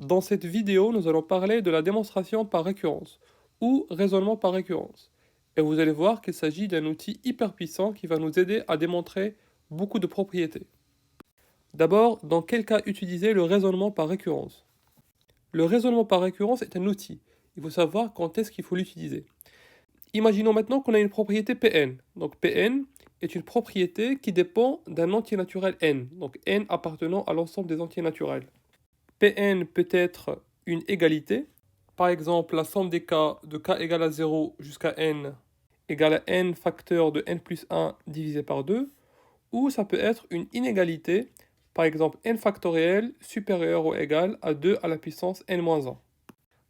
Dans cette vidéo, nous allons parler de la démonstration par récurrence, ou raisonnement par récurrence. Et vous allez voir qu'il s'agit d'un outil hyper puissant qui va nous aider à démontrer beaucoup de propriétés. D'abord, dans quel cas utiliser le raisonnement par récurrence? Le raisonnement par récurrence est un outil. Il faut savoir quand est-ce qu'il faut l'utiliser. Imaginons maintenant qu'on a une propriété Pn. Donc Pn est une propriété qui dépend d'un entier naturel n, donc n appartenant à l'ensemble des entiers naturels. Pn peut être une égalité, par exemple la somme des cas de k égale à 0 jusqu'à n égale à n facteur de n plus 1 divisé par 2, ou ça peut être une inégalité, par exemple n factoriel supérieur ou égal à 2 à la puissance n-1.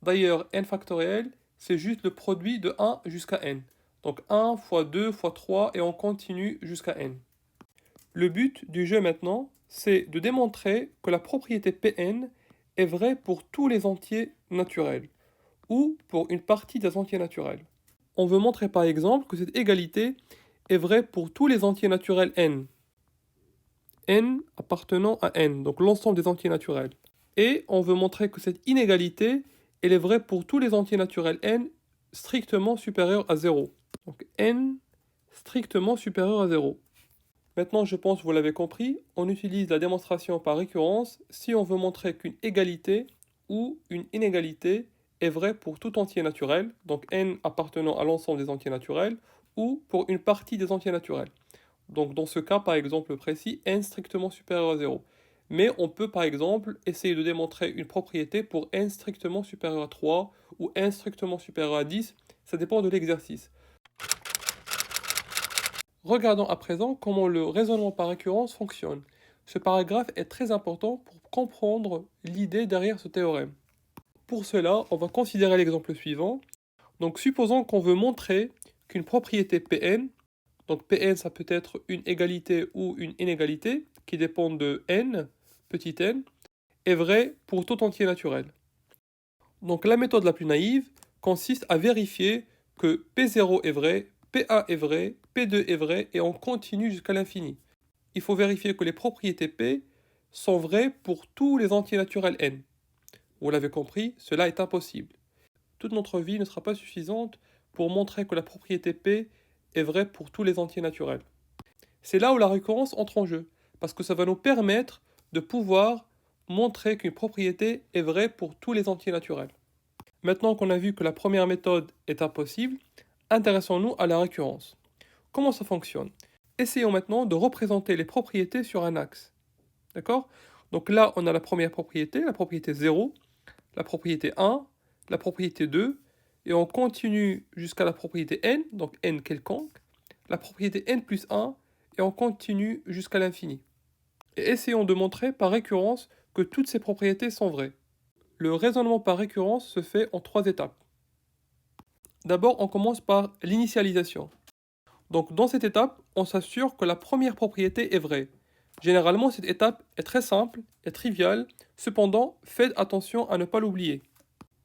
D'ailleurs, n factoriel, c'est juste le produit de 1 jusqu'à n. Donc 1 fois 2 fois 3 et on continue jusqu'à n. Le but du jeu maintenant, c'est de démontrer que la propriété Pn est vraie pour tous les entiers naturels, ou pour une partie des entiers naturels. On veut montrer par exemple que cette égalité est vraie pour tous les entiers naturels n. N appartenant à n, donc l'ensemble des entiers naturels. Et on veut montrer que cette inégalité, elle est vraie pour tous les entiers naturels n strictement supérieurs à 0. Donc n strictement supérieur à 0. Maintenant, je pense que vous l'avez compris, on utilise la démonstration par récurrence si on veut montrer qu'une égalité ou une inégalité est vraie pour tout entier naturel, donc n appartenant à l'ensemble des entiers naturels, ou pour une partie des entiers naturels. Donc dans ce cas, par exemple précis, n strictement supérieur à 0. Mais on peut par exemple essayer de démontrer une propriété pour n strictement supérieur à 3 ou n strictement supérieur à 10, ça dépend de l'exercice. Regardons à présent comment le raisonnement par récurrence fonctionne. Ce paragraphe est très important pour comprendre l'idée derrière ce théorème. Pour cela, on va considérer l'exemple suivant. Donc supposons qu'on veut montrer qu'une propriété Pn, donc Pn ça peut être une égalité ou une inégalité qui dépend de n, petit n, est vraie pour tout entier naturel. Donc la méthode la plus naïve consiste à vérifier que P0 est vrai, P1 est vrai, P2 est vrai, et on continue jusqu'à l'infini. Il faut vérifier que les propriétés P sont vraies pour tous les entiers naturels n. Vous l'avez compris, cela est impossible. Toute notre vie ne sera pas suffisante pour montrer que la propriété P est vraie pour tous les entiers naturels. C'est là où la récurrence entre en jeu, parce que ça va nous permettre de pouvoir montrer qu'une propriété est vraie pour tous les entiers naturels. Maintenant qu'on a vu que la première méthode est impossible, intéressons-nous à la récurrence. Comment ça fonctionne? Essayons maintenant de représenter les propriétés sur un axe. D'accord? Donc là, on a la première propriété, la propriété 0, la propriété 1, la propriété 2, et on continue jusqu'à la propriété n, donc n quelconque, la propriété n plus 1, et on continue jusqu'à l'infini. Et essayons de montrer par récurrence que toutes ces propriétés sont vraies. Le raisonnement par récurrence se fait en 3 étapes. D'abord, on commence par l'initialisation. Donc dans cette étape, on s'assure que la première propriété est vraie. Généralement, cette étape est très simple et triviale, cependant, faites attention à ne pas l'oublier.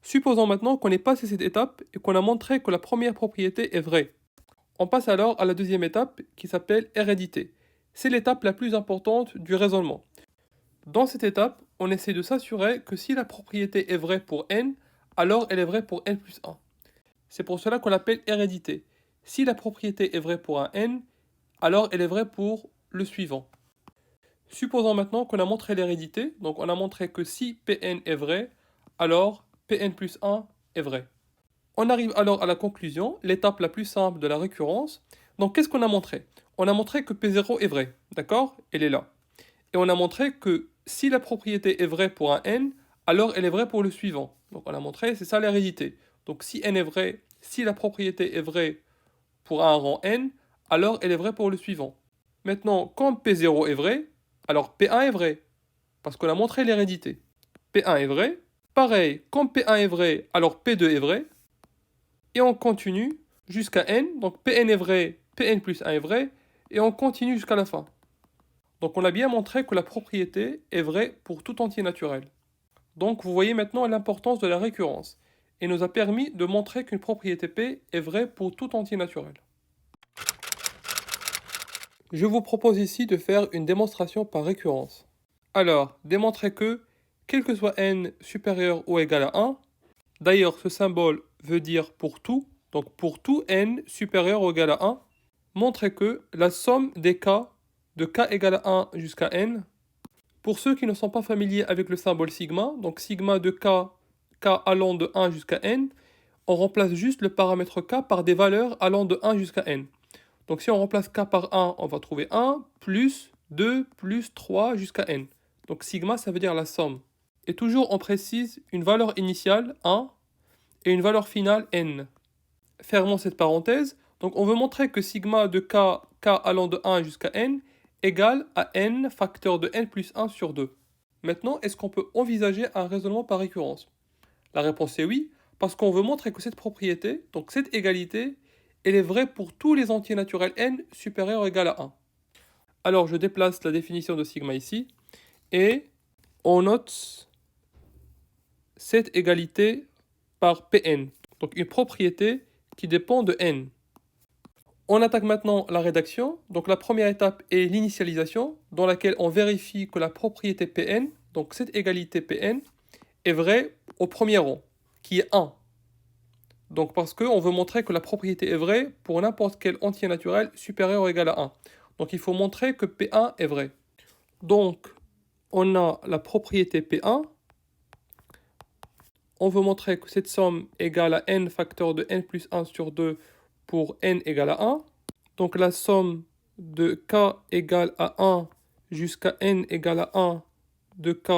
Supposons maintenant qu'on ait passé cette étape et qu'on a montré que la première propriété est vraie. On passe alors à la deuxième étape qui s'appelle hérédité. C'est l'étape la plus importante du raisonnement. Dans cette étape, on essaie de s'assurer que si la propriété est vraie pour n, alors elle est vraie pour n plus 1. C'est pour cela qu'on l'appelle hérédité. Si la propriété est vraie pour un n, alors elle est vraie pour le suivant. Supposons maintenant qu'on a montré l'hérédité, donc on a montré que si Pn est vrai, alors Pn plus 1 est vrai. On arrive alors à la conclusion, l'étape la plus simple de la récurrence. Donc qu'est-ce qu'on a montré? On a montré que P0 est vrai, d'accord? Elle est là. Et on a montré que si la propriété est vraie pour un n, alors elle est vraie pour le suivant. Donc on a montré, c'est ça l'hérédité. Donc si n est vrai, si la propriété est vraie pour un rang n, alors elle est vraie pour le suivant. Maintenant, quand P0 est vrai, alors P1 est vrai, parce qu'on a montré l'hérédité. P1 est vrai. Pareil, quand P1 est vrai, alors P2 est vrai. Et on continue jusqu'à n, donc Pn est vrai, Pn plus 1 est vrai, et on continue jusqu'à la fin. Donc on a bien montré que la propriété est vraie pour tout entier naturel. Donc vous voyez maintenant l'importance de la récurrence, et nous a permis de montrer qu'une propriété P est vraie pour tout entier naturel. Je vous propose ici de faire une démonstration par récurrence. Alors, démontrez que quel que soit n supérieur ou égal à 1. D'ailleurs, ce symbole veut dire pour tout. Donc pour tout n supérieur ou égal à 1, montrez que la somme des cas de k égale à 1 jusqu'à n. Pour ceux qui ne sont pas familiers avec le symbole sigma, donc sigma de k allant de 1 jusqu'à n, on remplace juste le paramètre k par des valeurs allant de 1 jusqu'à n. Donc si on remplace k par 1, on va trouver 1, plus 2, plus 3 jusqu'à n. Donc sigma, ça veut dire la somme. Et toujours, on précise une valeur initiale, 1, et une valeur finale, n. Fermons cette parenthèse. Donc on veut montrer que sigma de k allant de 1 jusqu'à n, égale à n facteur de n plus 1 sur 2. Maintenant, est-ce qu'on peut envisager un raisonnement par récurrence? La réponse est oui, parce qu'on veut montrer que cette propriété, donc cette égalité, elle est vraie pour tous les entiers naturels n supérieurs ou égal à 1. Alors je déplace la définition de sigma ici, et on note cette égalité par Pn, donc une propriété qui dépend de n. On attaque maintenant la rédaction. Donc la première étape est l'initialisation, dans laquelle on vérifie que la propriété Pn, donc cette égalité Pn, est vraie au premier rang, qui est 1. Donc parce qu'on veut montrer que la propriété est vraie pour n'importe quel entier naturel supérieur ou égal à 1. Donc il faut montrer que P1 est vrai. Donc on a la propriété P1. On veut montrer que cette somme égale à n facteur de n plus 1 sur 2 pour n égale à 1. Donc la somme de k égale à 1 jusqu'à n égale à 1 de k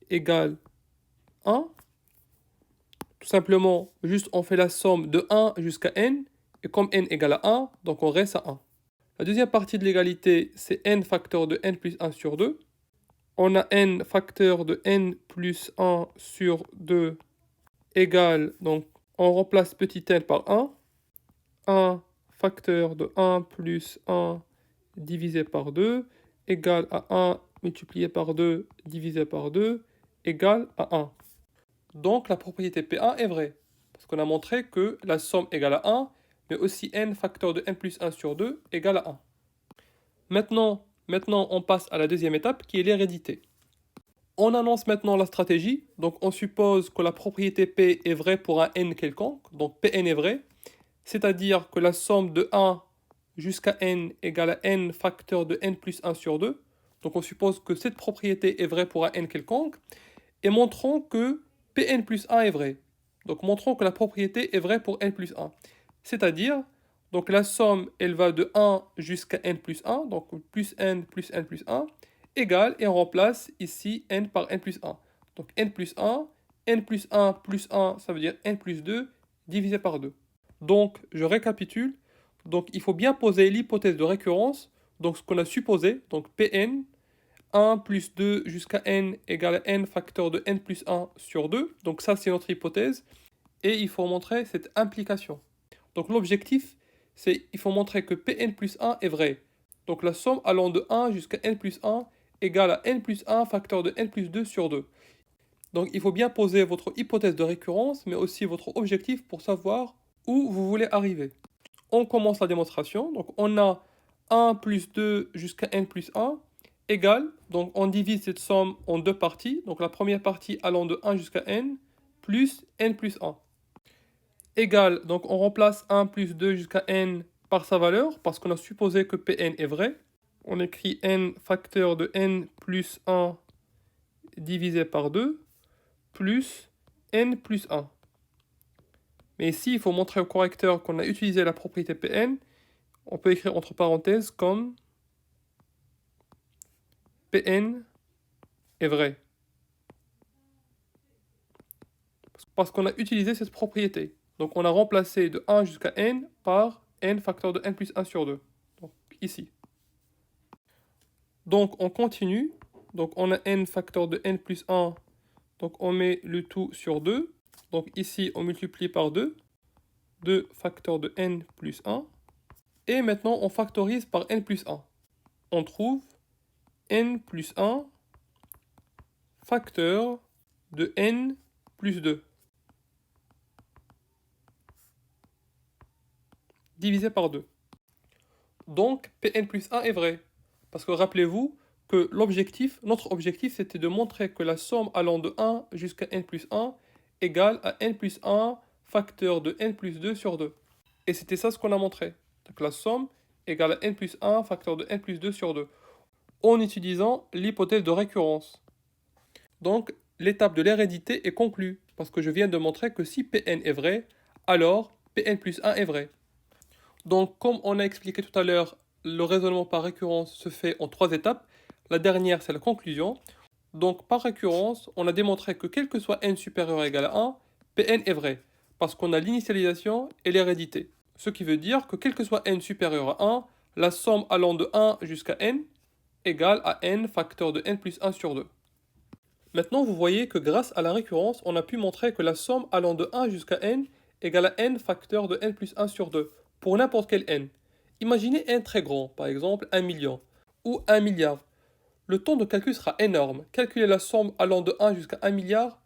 égale 1. Tout simplement, juste on fait la somme de 1 jusqu'à n, et comme n égale à 1, donc on reste à 1. La deuxième partie de l'égalité, c'est n facteur de n plus 1 sur 2. On a n facteur de n plus 1 sur 2 égale, donc on remplace petit n par 1. 1 facteur de 1 plus 1 divisé par 2 égale à 1 multiplié par 2 divisé par 2 égale à 1. Donc la propriété P1 est vraie, parce qu'on a montré que la somme égale à 1, mais aussi n facteur de n plus 1 sur 2 égale à 1. Maintenant, on passe à la deuxième étape qui est l'hérédité. On annonce maintenant la stratégie, donc on suppose que la propriété P est vraie pour un n quelconque, donc Pn est vrai, c'est-à-dire que la somme de 1 jusqu'à n égale à n facteur de n plus 1 sur 2, donc on suppose que cette propriété est vraie pour un n quelconque, et montrons que Pn plus 1 est vrai. Donc montrons que la propriété est vraie pour n plus 1. C'est-à-dire, donc la somme, elle va de 1 jusqu'à n plus 1, donc plus n plus 1, égale, et on remplace ici n par n plus 1. Donc n plus 1 plus 1, ça veut dire n plus 2 divisé par 2. Donc je récapitule. Donc il faut bien poser l'hypothèse de récurrence. Donc ce qu'on a supposé, donc Pn, 1 plus 2 jusqu'à n égale à n facteur de n plus 1 sur 2. Donc ça c'est notre hypothèse. Et il faut montrer cette implication. Donc l'objectif, c'est il faut montrer que Pn plus 1 est vrai. Donc la somme allant de 1 jusqu'à n plus 1 égale à n plus 1 facteur de n plus 2 sur 2. Donc il faut bien poser votre hypothèse de récurrence, mais aussi votre objectif pour savoir où vous voulez arriver. On commence la démonstration. Donc on a 1 plus 2 jusqu'à n plus 1 égale, donc on divise cette somme en deux parties. Donc la première partie allant de 1 jusqu'à n plus n plus 1. Égale, donc on remplace 1 plus 2 jusqu'à n par sa valeur, parce qu'on a supposé que Pn est vrai. On écrit n facteur de n plus 1 divisé par 2, plus n plus 1. Mais ici, il faut montrer au correcteur qu'on a utilisé la propriété Pn. On peut écrire entre parenthèses comme Pn est vrai. Parce qu'on a utilisé cette propriété. Donc on a remplacé de 1 jusqu'à n par n facteur de n plus 1 sur 2. Donc ici. Donc on continue. Donc on a n facteur de n plus 1. Donc on met le tout sur 2. Donc ici on multiplie par 2. 2 facteur de n plus 1. Et maintenant on factorise par n plus 1. On trouve n plus 1 facteur de n plus 2. Divisé par 2. Donc Pn plus 1 est vrai. Parce que rappelez-vous que notre objectif, c'était de montrer que la somme allant de 1 jusqu'à n plus 1 égale à n plus 1 facteur de n plus 2 sur 2. Et c'était ça ce qu'on a montré. Donc la somme égale à n plus 1 facteur de n plus 2 sur 2, en utilisant l'hypothèse de récurrence. Donc l'étape de l'hérédité est conclue, parce que je viens de montrer que si Pn est vrai, alors Pn plus 1 est vrai. Donc comme on a expliqué tout à l'heure, le raisonnement par récurrence se fait en 3 étapes. La dernière, c'est la conclusion. Donc par récurrence, on a démontré que quel que soit n supérieur ou égal à 1, Pn est vrai, parce qu'on a l'initialisation et l'hérédité. Ce qui veut dire que quel que soit n supérieur à 1, la somme allant de 1 jusqu'à n égale à n facteur de n plus 1 sur 2. Maintenant, vous voyez que grâce à la récurrence, on a pu montrer que la somme allant de 1 jusqu'à n égale à n facteur de n plus 1 sur 2, pour n'importe quel n. Imaginez n très grand, par exemple 1 million, ou 1 milliard. Le temps de calcul sera énorme. Calculer la somme allant de 1 jusqu'à 1 milliard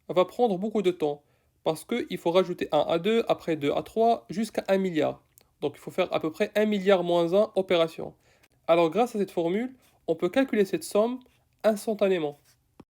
va prendre beaucoup de temps, parce qu'il faut rajouter 1 à 2, après 2 à 3, jusqu'à 1 milliard. Donc il faut faire à peu près 1 milliard moins 1 opérations. Alors grâce à cette formule, on peut calculer cette somme instantanément.